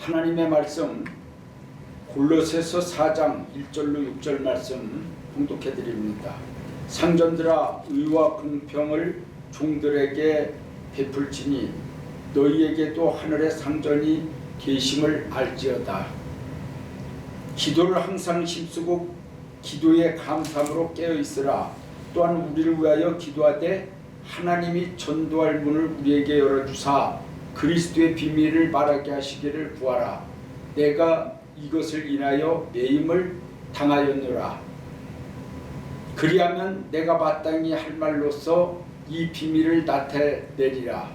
하나님의 말씀 골로새서 4장 1절로 6절 말씀 봉독해 드립니다. 상전들아, 의와 공평을 종들에게 베풀지니 너희에게도 하늘의 상전이 계심을 알지어다. 기도를 항상 힘쓰고 기도에 감사함으로 깨어있으라. 또한 우리를 위하여 기도하되 하나님이 전도할 문을 우리에게 열어주사 그리스도의 비밀을 말하게 하시기를 구하라. 내가 이것을 인하여 매임을 당하였노라. 그리하면 내가 마땅히 할 말로써 이 비밀을 나타내리라.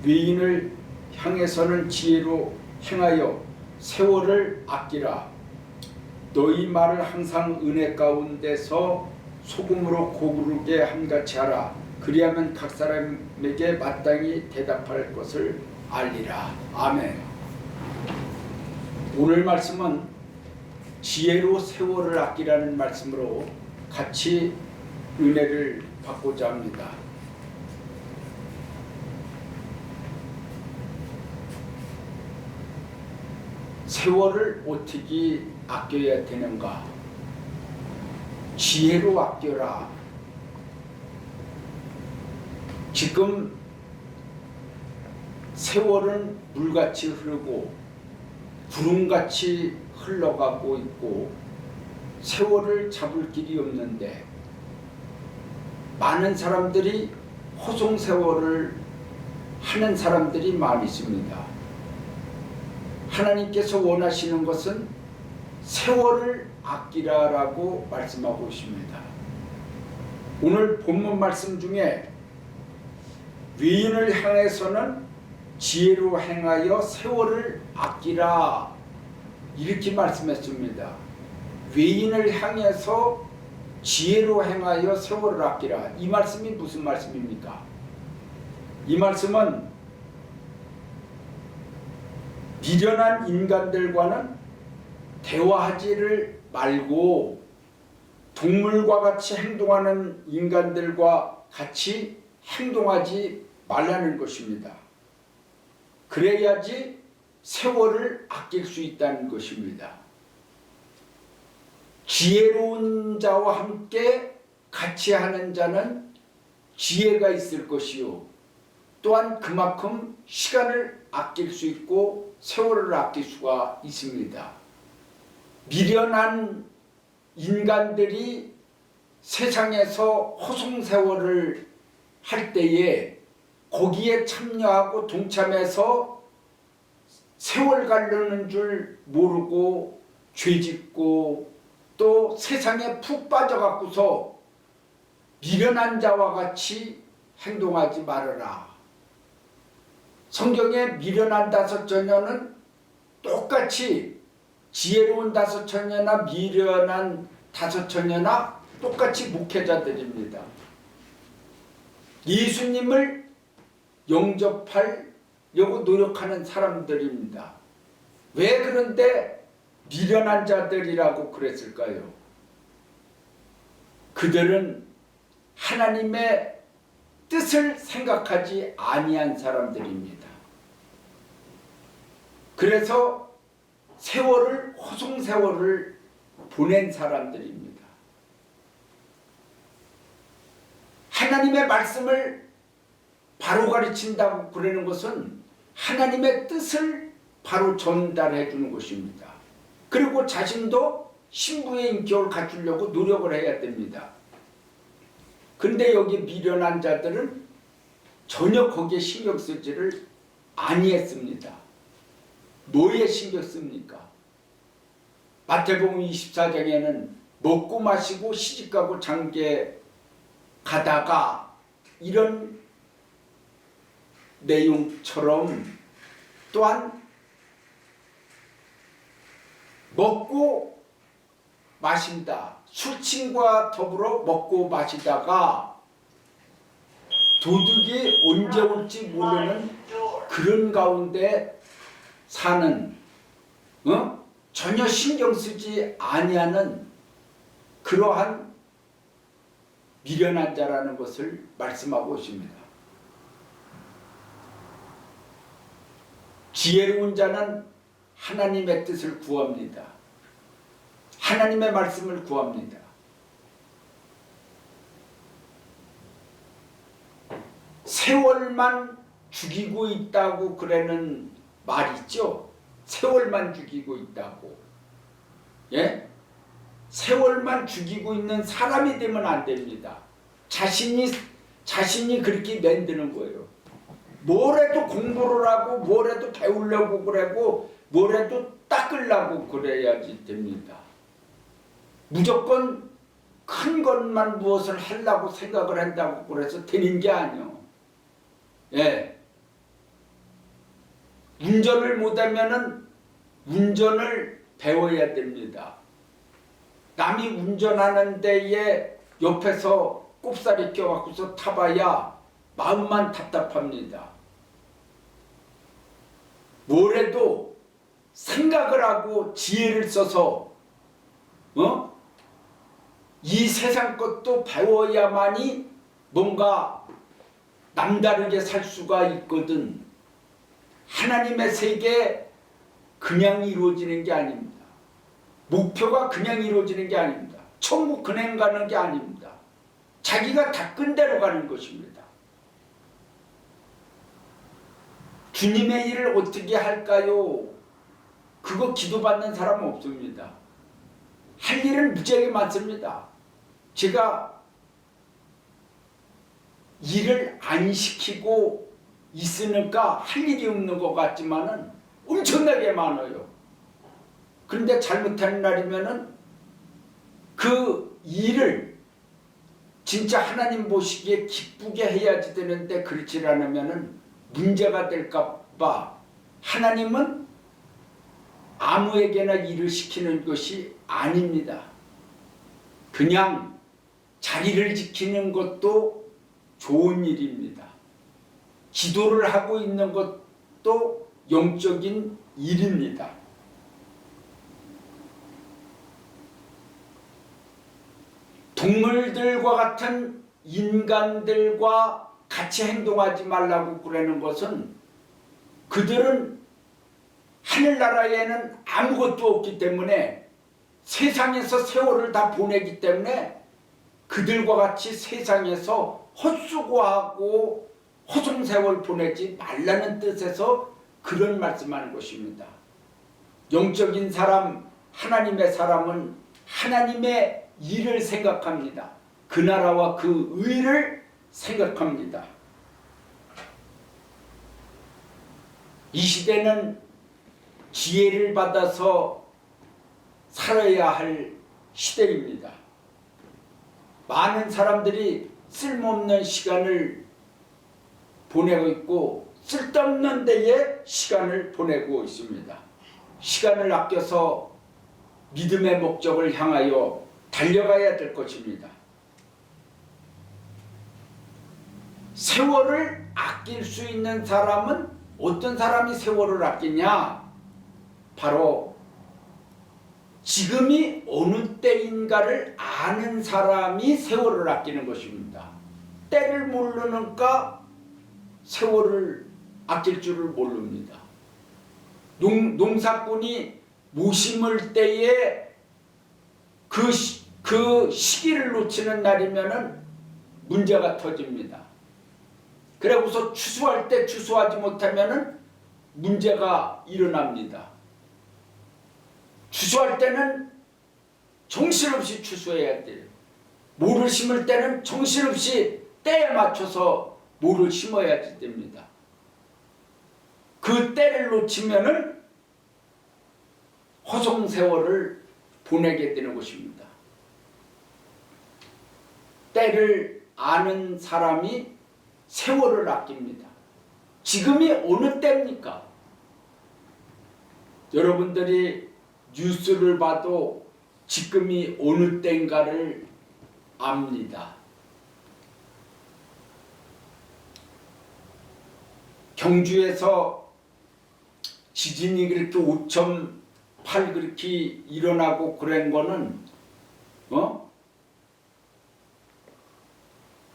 외인을 향해서는 지혜로 행하여 세월을 아끼라. 너희 말을 항상 은혜 가운데서 소금으로 고부르게 함같이 하라. 그리하면 각 사람에게 마땅히 대답할 것을 알리라. 아멘. 오늘 말씀은 지혜로 세월을 아끼라는 말씀으로 같이 은혜를 받고자 합니다. 세월을 어떻게 아껴야 되는가? 지혜로 아껴라. 지금 세월은 물같이 흐르고 구름같이 흘러가고 있고 세월을 잡을 길이 없는데 많은 사람들이 허송세월을 하는 사람들이 많이 있습니다. 하나님께서 원하시는 것은 세월을 아끼라라고 말씀하고 있습니다. 오늘 본문 말씀 중에 외인을 향해서는 지혜로 행하여 세월을 아끼라 이렇게 말씀했습니다. 외인을 향해서 지혜로 행하여 세월을 아끼라. 이 말씀이 무슨 말씀입니까? 이 말씀은 미련한 인간들과는 대화하지를 말고 동물과 같이 행동하는 인간들과 같이 행동하지 말라는 것입니다. 그래야지 세월을 아낄 수 있다는 것입니다. 지혜로운 자와 함께 같이 하는 자는 지혜가 있을 것이요 또한 그만큼 시간을 아낄 수 있고 세월을 아낄 수가 있습니다. 미련한 인간들이 세상에서 허송세월을 할 때에 거기에 참여하고 동참해서 세월 가르는 줄 모르고 죄짓고 또 세상에 푹 빠져갖고서 미련한 자와 같이 행동하지 말아라. 성경에 미련한 다섯 처녀는 똑같이 지혜로운 다섯 처녀나 미련한 다섯 처녀나 똑같이 목회자들입니다. 예수님을 영접하려고 노력하는 사람들입니다. 왜 그런데 미련한 자들이라고 그랬을까요? 그들은 하나님의 뜻을 생각하지 아니한 사람들입니다. 그래서 세월을 허송세월을 보낸 사람들입니다. 하나님의 말씀을 바로 가르친다고 그러는 것은 하나님의 뜻을 바로 전달해 주는 것입니다. 그리고 자신도 신부의 인격을 갖추려고 노력을 해야 됩니다. 근데 여기 미련한 자들은 전혀 거기에 신경 쓰지를 아니했습니다. 뭐에 신경 씁니까? 마태복음 24장에는 먹고 마시고 시집가고 장계 가다가 이런 내용처럼 또한 먹고 마신다. 술친과 더불어 먹고 마시다가 도둑이 언제 올지 모르는 그런 가운데 사는 전혀 신경 쓰지 아니하는 그러한 미련한 자라는 것을 말씀하고 있습니다. 지혜로운 자는 하나님의 뜻을 구합니다. 하나님의 말씀을 구합니다. 세월만 죽이고 있다고 그러는 말 있죠? 세월만 죽이고 있다고. 예? 세월만 죽이고 있는 사람이 되면 안 됩니다. 자신이 그렇게 만드는 거예요. 뭐래도 공부를 하고 뭐래도 배우려고 그러고 뭐래도 닦으려고 그래야지 됩니다. 무조건 큰 것만 무엇을 하려고 생각을 한다고 그래서 되는 게 아니요. 예. 운전을 못하면은 운전을 배워야 됩니다. 남이 운전하는 데에 옆에서 꼽사리 껴갖고서 타봐야 마음만 답답합니다. 뭐래도 생각을 하고 지혜를 써서 이 세상 것도 배워야만이 뭔가 남다르게 살 수가 있거든. 하나님의 세계 그냥 이루어지는 게 아닙니다. 목표가 그냥 이루어지는 게 아닙니다. 천국 그냥 가는 게 아닙니다. 자기가 닦은 대로 가는 것입니다. 주님의 일을 어떻게 할까요? 그거 기도받는 사람은 없습니다. 할 일은 무지하게 많습니다. 제가 일을 안 시키고 있으니까 할 일이 없는 것 같지만은 엄청나게 많아요. 그런데 잘못하는 날이면은 그 일을 진짜 하나님 보시기에 기쁘게 해야지 되는데 그렇지 않으면은 문제가 될까봐 하나님은 아무에게나 일을 시키는 것이 아닙니다. 그냥 자리를 지키는 것도 좋은 일입니다. 기도를 하고 있는 것도 영적인 일입니다. 동물들과 같은 인간들과 같이 행동하지 말라고 그러는 것은 그들은 하늘나라에는 아무것도 없기 때문에 세상에서 세월을 다 보내기 때문에 그들과 같이 세상에서 헛수고하고 허송세월 보내지 말라는 뜻에서 그런 말씀하는 것입니다. 영적인 사람, 하나님의 사람은 하나님의 일을 생각합니다. 그 나라와 그 의를 생각합니다. 이 시대는 지혜를 받아서 살아야 할 시대입니다. 많은 사람들이 쓸모없는 시간을 보내고 있고 쓸데없는 데에 시간을 보내고 있습니다. 시간을 아껴서 믿음의 목적을 향하여 달려가야 될 것입니다. 세월을 아낄 수 있는 사람은 어떤 사람이 세월을 아끼냐? 바로 지금이 어느 때인가를 아는 사람이 세월을 아끼는 것입니다. 때를 모르니까 세월을 아낄 줄을 모릅니다. 농사꾼이 모 심을 때에 그 시기를 놓치는 날이면은 문제가 터집니다. 그러고서 추수할 때 추수하지 못하면은 문제가 일어납니다. 추수할 때는 정신없이 추수해야 돼요. 모를 심을 때는 정신없이 때에 맞춰서 모를 심어야 됩니다. 그 때를 놓치면은 허송세월을 보내게 되는 것입니다. 때를 아는 사람이 세월을 아낍니다. 지금이 어느 때입니까? 여러분들이 뉴스를 봐도 지금이 어느 때인가를 압니다. 경주에서 지진이 그렇게 5.8 그렇게 일어나고 그런 거는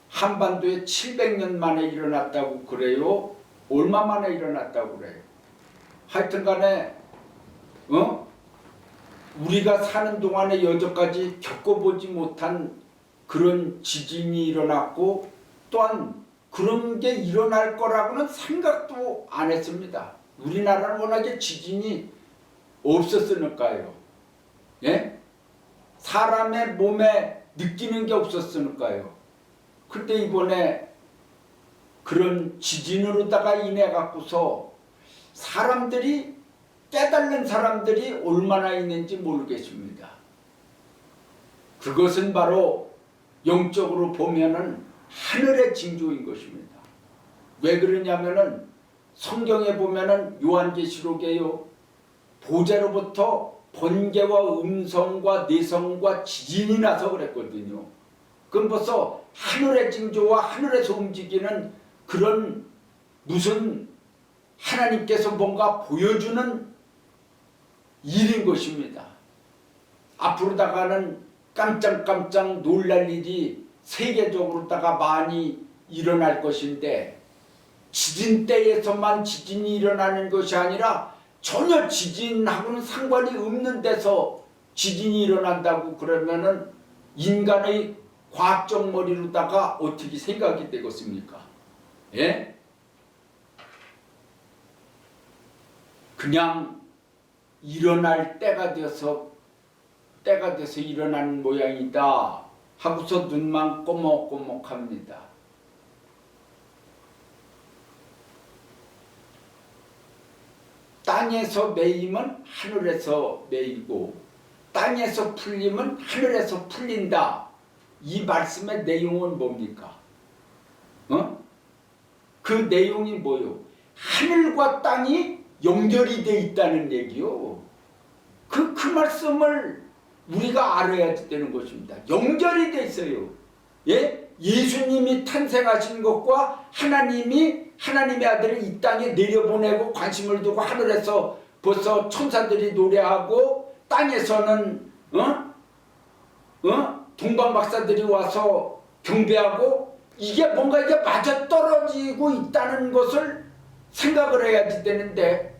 한반도에 700년 만에 일어났다고 그래요? 얼마 만에 일어났다고 그래요? 하여튼 간에 우리가 사는 동안에 여태까지 겪어보지 못한 그런 지진이 일어났고 또한 그런 게 일어날 거라고는 생각도 안 했습니다. 우리나라는 워낙에 지진이 없었으니까요. 예? 사람의 몸에 느끼는 게 없었으니까요. 근데 이번에 그런 지진으로다가 인해 갖고서 사람들이 깨달는 사람들이 얼마나 있는지 모르겠습니다. 그것은 바로 영적으로 보면은 하늘의 징조인 것입니다. 왜 그러냐면은 성경에 보면은 요한계시록에요. 보좌로부터 번개와 음성과 내성과 지진이 나서 그랬거든요. 그럼 벌써 하늘의 징조와 하늘에서 움직이는 그런 무슨 하나님께서 뭔가 보여주는 일인 것입니다. 앞으로다가는 깜짝깜짝 놀랄 일이 세계적으로다가 많이 일어날 것인데 지진 때에서만 지진이 일어나는 것이 아니라 전혀 지진하고는 상관이 없는 데서 지진이 일어난다고 그러면은 인간의 과학적 머리로다가 어떻게 생각이 되겠습니까? 예? 그냥 일어날 때가 돼서 일어나는 모양이다 하고서 눈만 꼬먹꼬먹합니다. 땅에서 매이면 하늘에서 매이고 땅에서 풀리면 하늘에서 풀린다. 이 말씀의 내용은 뭡니까? 그 내용이 뭐요? 하늘과 땅이 연결이 돼 있다는 얘기요. 그 말씀을 우리가 알아야 되는 것입니다. 연결이 돼 있어요. 예? 예수님이 탄생하신 것과 하나님의 아들을 이 땅에 내려보내고 관심을 두고 하늘에서 벌써 천사들이 노래하고 땅에서는 동방박사들이 와서 경배하고 이게 뭔가 이게 맞아떨어지고 있다는 것을 생각을 해야지 되는데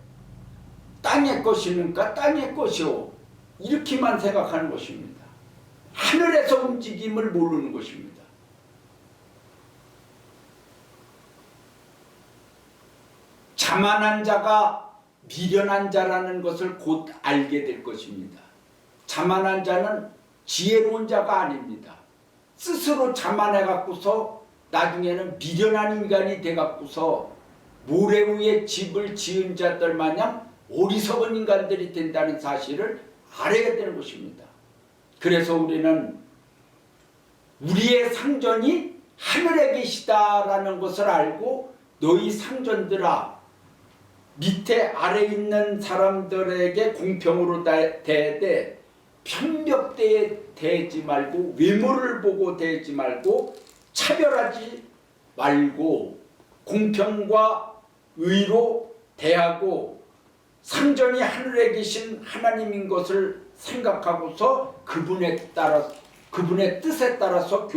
땅의 것이니까 땅의 것이오 이렇게만 생각하는 것입니다. 하늘에서 움직임을 모르는 것입니다. 자만한 자가 미련한 자라는 것을 곧 알게 될 것입니다. 자만한 자는 지혜로운 자가 아닙니다. 스스로 자만해 갖고서 나중에는 미련한 인간이 돼 갖고서 모래 위에 집을 지은 자들 마냥 어리석은 인간들이 된다는 사실을 알아야 되는 것입니다. 그래서 우리는 우리의 상전이 하늘에 계시다라는 것을 알고 너희 상전들아 밑에 아래 있는 사람들에게 공평으로 대하되 편벽대에 대지 말고 외모를 보고 대지 말고 차별하지 말고 공평과 의로 대하고 상전이 하늘에 계신 하나님인 것을 생각하고서 그분의 뜻에 따라서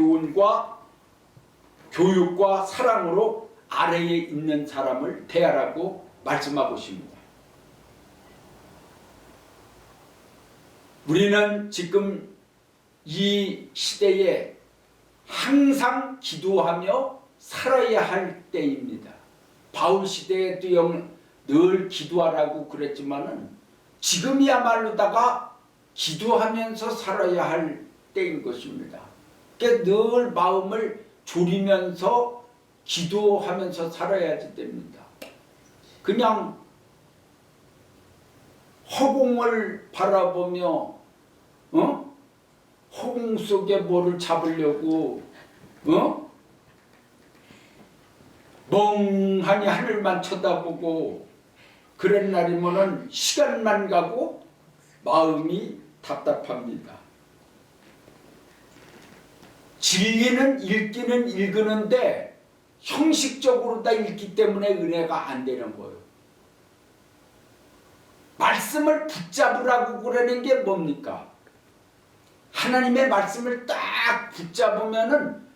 교육과 사랑으로 아래에 있는 사람을 대하라고 말씀하고 있습니다. 우리는 지금 이 시대에 항상 기도하며 살아야 할 때입니다. 바울 시대에도 늘 기도하라고 그랬지만은 지금이야말로다가 기도하면서 살아야 할 때인 것입니다. 그러니까 늘 마음을 졸이면서 기도하면서 살아야지 됩니다. 그냥 허공을 바라보며 허공 속에 뭐를 잡으려고 멍하니 하늘만 쳐다보고 그런 날이면은 시간만 가고 마음이 답답합니다. 진리는 읽기는 읽는데 형식적으로 다 읽기 때문에 은혜가 안 되는 거예요. 말씀을 붙잡으라고 그러는 게 뭡니까? 하나님의 말씀을 딱 붙잡으면은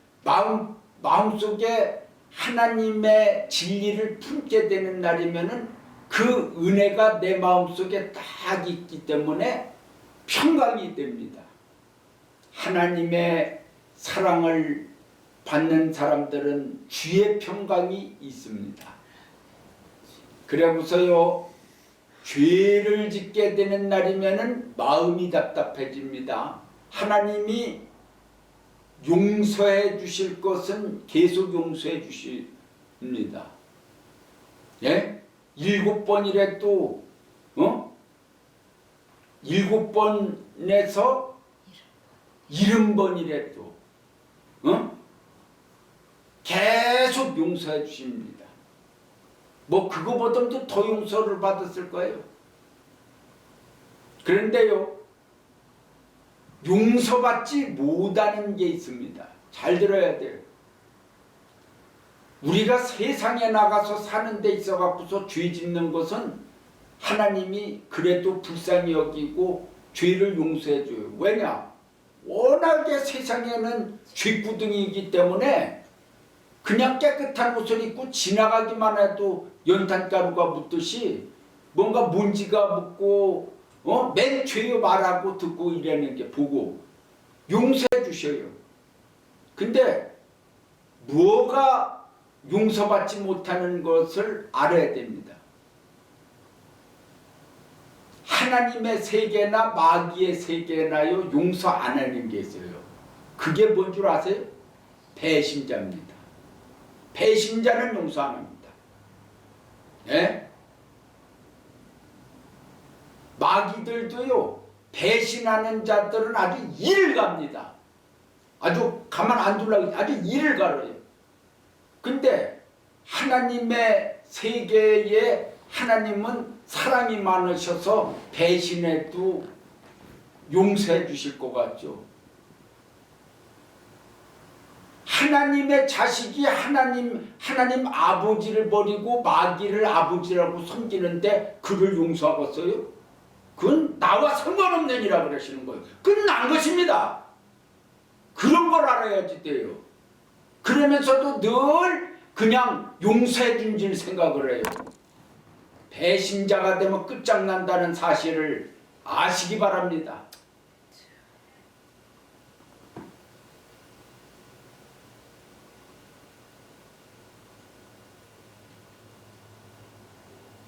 마음속에 하나님의 진리를 품게 되는 날이면은 그 은혜가 내 마음속에 딱 있기 때문에 평강이 됩니다. 하나님의 사랑을 받는 사람들은 주의 평강이 있습니다. 그래서요, 죄를 짓게 되는 날이면은 마음이 답답해집니다. 하나님이 용서해 주실 것은 계속 용서해 주십니다. 예? 7번이라도 7번에서 70번이라도 계속 용서해 주십니다. 뭐 그거보다도 더 용서를 받았을 거예요. 그런데요, 용서받지 못하는 게 있습니다. 잘 들어야 돼요. 우리가 세상에 나가서 사는 데 있어 갖고서 죄 짓는 것은 하나님이 그래도 불쌍히 여기고 죄를 용서해 줘요. 왜냐? 워낙에 세상에는 죄구덩이이기 때문에 그냥 깨끗한 옷을 입고 지나가기만 해도 연탄가루가 묻듯이 뭔가 먼지가 묻고 맨 죄요 말하고 듣고 이러는 게 보고 용서해 주셔요. 근데 뭐가 용서받지 못하는 것을 알아야 됩니다. 하나님의 세계나 마귀의 세계나요, 용서 안 하는 게 있어요. 그게 뭔 줄 아세요? 배신자입니다. 배신자는 용서 안 합니다. 예? 마귀들도요, 배신하는 자들은 아주 이를 갑니다. 아주 가만 안 두려고 아주 이를 가려요. 근데 하나님의 세계에 하나님은 사랑이 많으셔서 배신해도 용서해 주실 것 같죠. 하나님의 자식이 하나님 아버지를 버리고 마귀를 아버지라고 섬기는데 그를 용서하겠어요? 그건 나와 상관없는 일이라 그러시는 거예요. 그건 난 것입니다. 그런 걸 알아야지 돼요. 그러면서도 늘 그냥 용서해 준 줄 생각을 해요. 배신자가 되면 끝장난다는 사실을 아시기 바랍니다.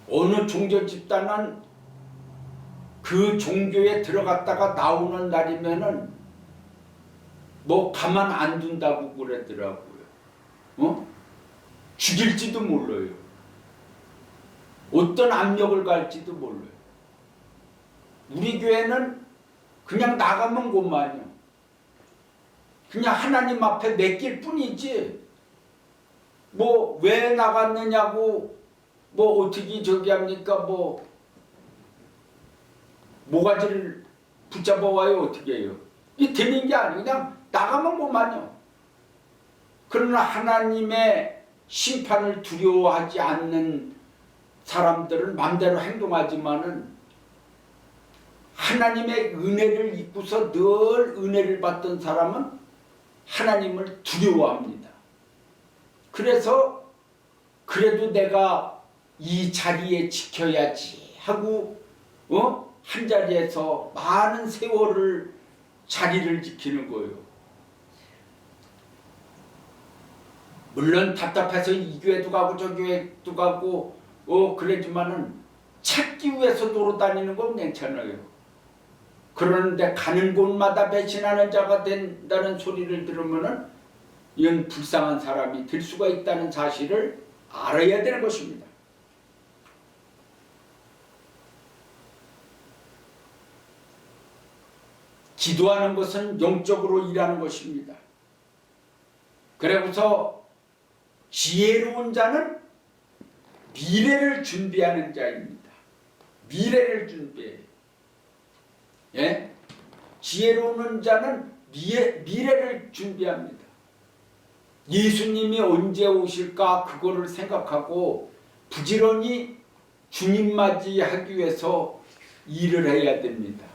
어느 종교 집단은 그 종교에 들어갔다가 나오는 날이면은 뭐 가만 안 둔다고 그러더라고요. 죽일지도 몰라요. 어떤 압력을 갈지도 몰라요. 우리 교회는 그냥 나가면 그만요. 그냥 하나님 앞에 맡길 뿐이지 뭐 왜 나갔느냐고 뭐 어떻게 저기 합니까? 뭐 모가지를 붙잡아 와요. 어떻게 해요? 이게 되는 게 아니고 그냥 나가면 그만요. 그러나 하나님의 심판을 두려워하지 않는 사람들은 마음대로 행동하지만은 하나님의 은혜를 입고서 늘 은혜를 받던 사람은 하나님을 두려워합니다. 그래서 그래도 내가 이 자리에 지켜야지 하고 한 자리에서 많은 세월을 자리를 지키는 거예요. 물론 답답해서 이 교회도 가고 저 교회도 가고 그러지만은 찾기 위해서 돌아다니는 건 괜찮아요. 그런데 가는 곳마다 배신하는 자가 된다는 소리를 들으면은 이건 불쌍한 사람이 될 수가 있다는 사실을 알아야 되는 것입니다. 기도하는 것은 영적으로 일하는 것입니다. 그래서 지혜로운 자는 미래를 준비하는 자입니다. 미래를 준비해요. 예? 지혜로운 자는 미래를 준비합니다. 예수님이 언제 오실까 그거를 생각하고 부지런히 주님 맞이하기 위해서 일을 해야 됩니다.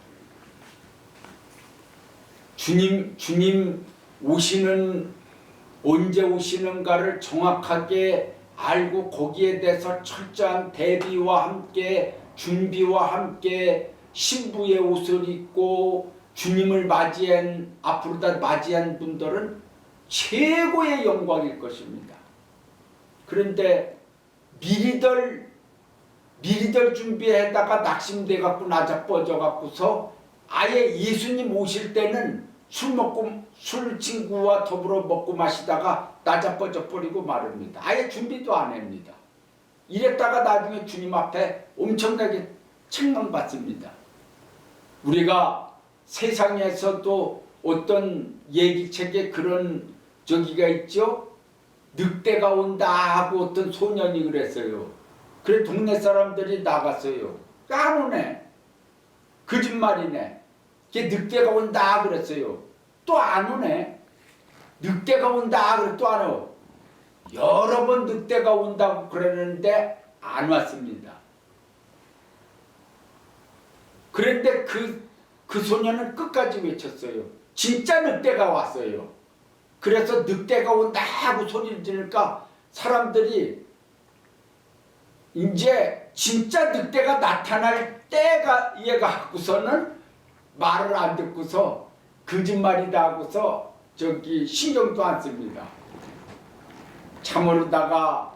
주님 오시는 언제 오시는가를 정확하게 알고 거기에 대해서 철저한 대비와 함께 준비와 함께 신부의 옷을 입고 주님을 맞이한 앞으로 다 맞이한 분들은 최고의 영광일 것입니다. 그런데 미리들 준비했다가 낙심돼 갖고 나자빠져 갖고서 아예 예수님 오실 때는 술 친구와 더불어 먹고 마시다가 나자빠져 버리고 말입니다. 아예 준비도 안 합니다. 이랬다가 나중에 주님 앞에 엄청나게 책망받습니다. 우리가 세상에서도 어떤 얘기책에 그런 저기가 있죠. 늑대가 온다 하고 어떤 소년이 그랬어요. 그래 동네 사람들이 나갔어요. 안 오네. 거짓말이네. 걔 늑대가 온다 그랬어요. 또 안 오네. 늑대가 온다 그래 또 안 오. 여러 번 늑대가 온다고 그랬는데 안 왔습니다. 그런데 그 소년은 끝까지 외쳤어요. 진짜 늑대가 왔어요. 그래서 늑대가 온다 하고 소리를 지르니까 사람들이 이제 진짜 늑대가 나타날 때가 얘가 하고서는 말을 안 듣고서 거짓말이다 하고서 저기 신경도 안 씁니다. 참으로다가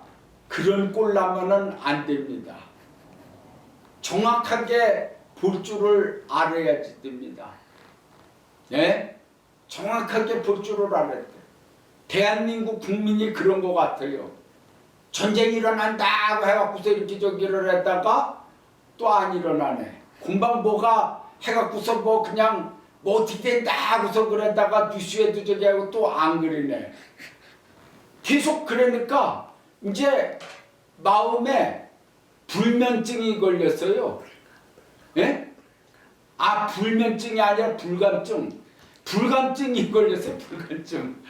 그런 꼴 나면은 안 됩니다. 정확하게 볼 줄을 알아야지 됩니다. 예? 정확하게 볼 줄을 알아야 돼. 대한민국 국민이 그런 것 같아요. 전쟁이 일어난다고 해갖고서 이렇게 저기를 했다가 또 안 일어나네. 금방 뭐가 해갖고서 뭐 그냥 뭐 어떻게 된다 하고서 그랬다가 뉴스에도 저기 하고 또 안 그러네. 계속 그러니까 이제 마음에 불면증이 걸렸어요. 예? 아, 불면증이 아니라 불감증. 불감증이 걸렸어요. 불감증.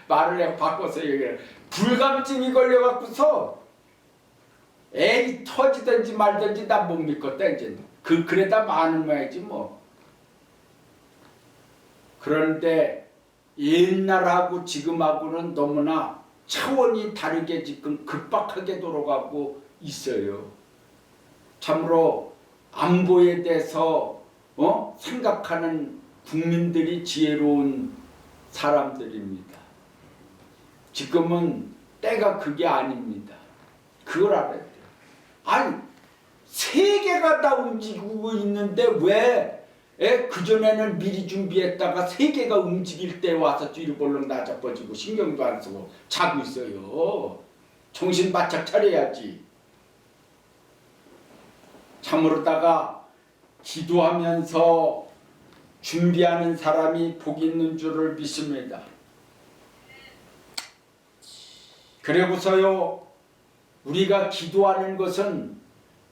말을 바꿔서 얘기해. 불감증이 걸려갖고서 애기 터지든지 말든지 나 못 믿겠다 이제. 그래다 많은 말이지 뭐. 그런데 옛날하고 지금하고는 너무나 차원이 다르게 지금 급박하게 돌아가고 있어요. 참으로 안보에 대해서 생각하는 국민들이 지혜로운 사람들입니다. 지금은 때가 그게 아닙니다. 그걸 알아야 돼요. 아니 세계가 다 움직이고 있는데 왜 그전에는 미리 준비했다가 세계가 움직일 때 와서 뒤로 벌렁 나자빠지고 신경도 안 쓰고 자고 있어요. 정신 바짝 차려야지. 참으로다가 기도하면서 준비하는 사람이 복 있는 줄을 믿습니다. 그리고서요 우리가 기도하는 것은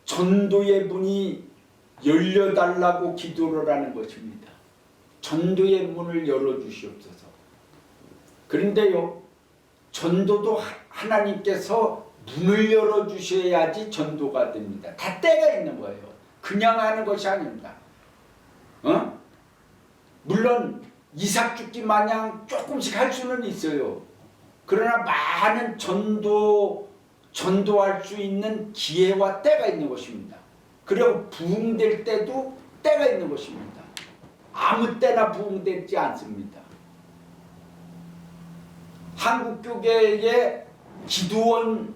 전도의 문이 열려달라고 기도를 하는 것입니다. 전도의 문을 열어주시옵소서. 그런데요 전도도 하나님께서 문을 열어주셔야지 전도가 됩니다. 다 때가 있는 거예요. 그냥 하는 것이 아닙니다. 물론 이삭죽기 마냥 조금씩 할 수는 있어요. 그러나 많은 전도할 수 있는 기회와 때가 있는 것입니다. 그리고 부흥될 때도 때가 있는 것입니다. 아무 때나 부흥되지 않습니다. 한국교회의 기도원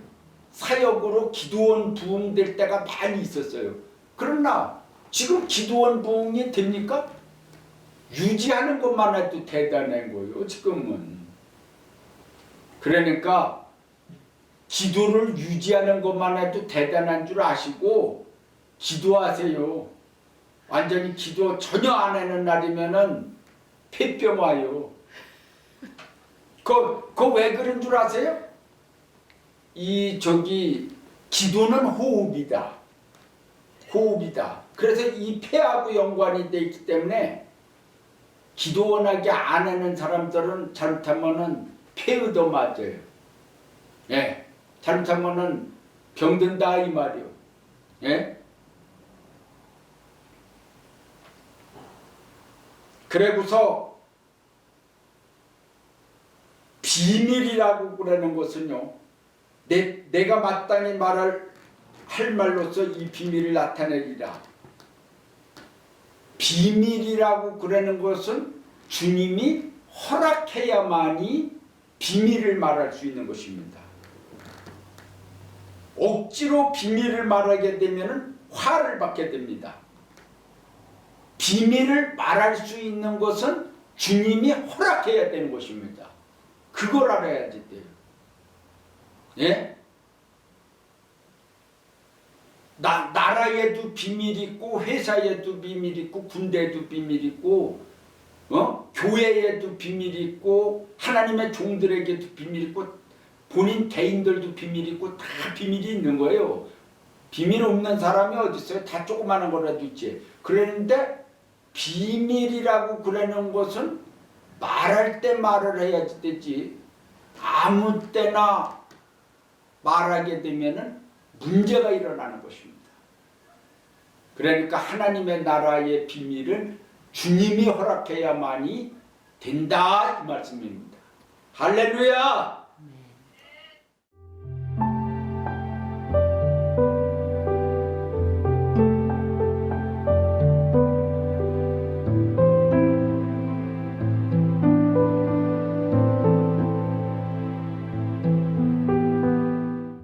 사역으로 기도원 부흥될 때가 많이 있었어요. 그러나 지금 기도원 부흥이 됩니까? 유지하는 것만 해도 대단한 거예요. 지금은. 그러니까 기도를 유지하는 것만 해도 대단한 줄 아시고 기도하세요. 완전히 기도 전혀 안 하는 날이면은 폐병 와요. 그거 왜 그런 줄 아세요? 기도는 호흡이다. 호흡이다. 그래서 이 폐하고 연관이 돼 있기 때문에 기도 원하게 안 하는 사람들은 잘못하면은 폐의도 맞아요. 예. 잘못하면은 병든다 이 말이요. 예. 그래고서 비밀이라고 그러는 것은요. 내가 마땅히 할 말로서 이 비밀을 나타내리라. 비밀이라고 그러는 것은 주님이 허락해야만이 비밀을 말할 수 있는 것입니다. 억지로 비밀을 말하게 되면 화를 받게 됩니다. 비밀을 말할 수 있는 것은 주님이 허락해야 되는 것입니다. 그걸 알아야지 돼요. 예? 나라에도 비밀 있고, 회사에도 비밀 있고, 군대에도 비밀 있고, 교회에도 비밀 있고, 하나님의 종들에게도 비밀 있고, 본인 개인들도 비밀 있고, 다 비밀이 있는 거예요. 비밀 없는 사람이 어디 있어요? 다 조그마한 거라도 있지. 그런데 비밀이라고 그러는 것은 말할 때 말을 해야지 되지. 아무 때나 말하게 되면은 문제가 일어나는 것입니다. 그러니까 하나님의 나라의 비밀은 주님이 허락해야만이 된다 이 말씀입니다. 할렐루야!